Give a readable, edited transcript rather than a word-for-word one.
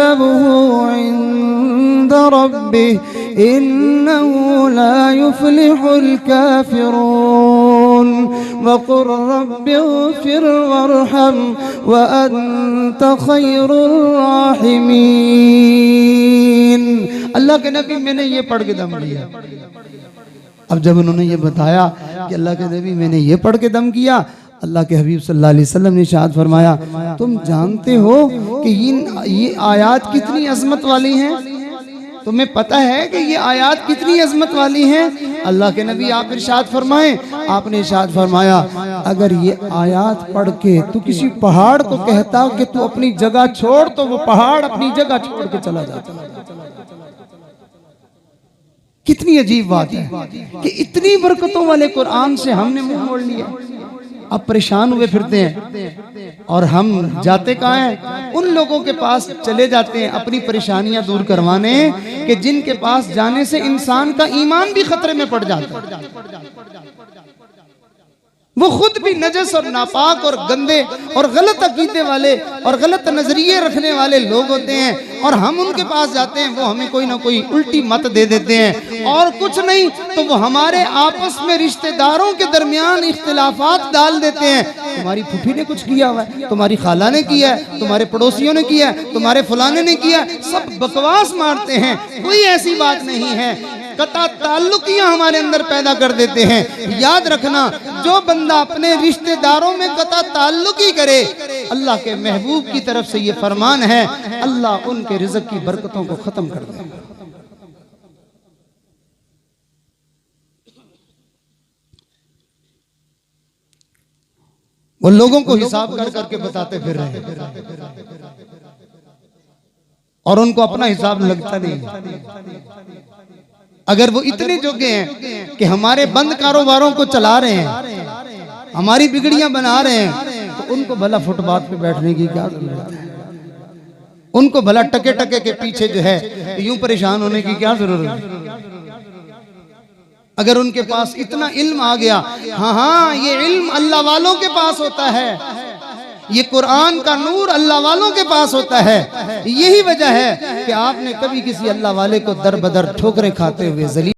हिसाबुहु इंद रब्बिह इन्नहु ला युफ्लिहुल काफिरून वक़ुर रब्बिग़फिर वरहम व अंत खैरुर राहिमीन। अल्लाह के नबी मैंने ये पढ़ के दम लिया। अब जब उन्होंने ये बताया कि अल्लाह के नबी मैंने ये पढ़ के दम किया, अल्लाह के हबीब सल्लल्लाहु अलैहि वसल्लम ने इरशाद फरमाया, तुम जानते हो कि ये आयत कितनी अजमत वाली हैं? तुम्हें पता है कि ये आयत कितनी अजमत वाली हैं? अल्लाह के नबी आप इरशाद फरमाएं, आपने इरशाद फरमाया, अगर ये आयत पढ़ के तू किसी पहाड़ को कहता कि तू अपनी जगह छोड़, तो वो पहाड़ अपनी जगह छोड़ के चला जाता। कितनी अजीब बात है कि इतनी बरकतों वाले कुरान से हमने मुंह मोड़ लिया। अब परेशान हुए फिरते हैं और हम जाते कहाँ हैं? उन लोगों के पास चले जाते हैं अपनी परेशानियां दूर करवाने, कि जिनके पास जाने से इंसान का ईमान भी खतरे में पड़ जाता है। वो खुद भी नजस और नापाक और गंदे और गलत अकीदे वाले और गलत नजरिए रखने वाले लोग होते हैं, और हम उनके पास जाते हैं, वो हमें कोई ना कोई उल्टी मत दे देते हैं, और कुछ नहीं तो वो हमारे आपस में रिश्तेदारों के दरमियान इख्तिलाफात डाल देते हैं। तुम्हारी फूफी ने कुछ किया हुआ है, तुम्हारी खाला ने किया है, तुम्हारे पड़ोसियों ने किया है, तुम्हारे फलाने ने किया, सब बकवास मारते हैं। कोई ऐसी बात नहीं है, कता ताल्लुकियां हमारे अंदर पैदा कर देते हैं। याद रखना, जो बंदा अपने रिश्तेदारों में कता ताल्लुकी करे, अल्लाह के महबूब की तरफ से ये फरमान है, अल्लाह उनके रिज़्क़ की बरकतों को खत्म कर देगा। वो लोगों को हिसाब कर करके बताते फिर रहे और उनको अपना हिसाब लगता नहीं। अगर वो इतने जोगे हैं कि हमारे बंद कारोबारों को चला रहे हैं, हमारी बिगड़ियां बना रहे हैं, तो उनको भला फुटपाथ पे बैठने की क्या जरूरत है? उनको भला टके टके के पीछे जो है यूं परेशान होने की क्या जरूरत है? अगर उनके पास इतना इल्म आ गया, हाँ, ये इल्म अल्लाह वालों के पास होता है, ये कुरान का नूर अल्लाह वालों के पास होता है। यही वजह है कि आपने कभी किसी अल्लाह वाले को दर बदर ठोकरें खाते हुए जलील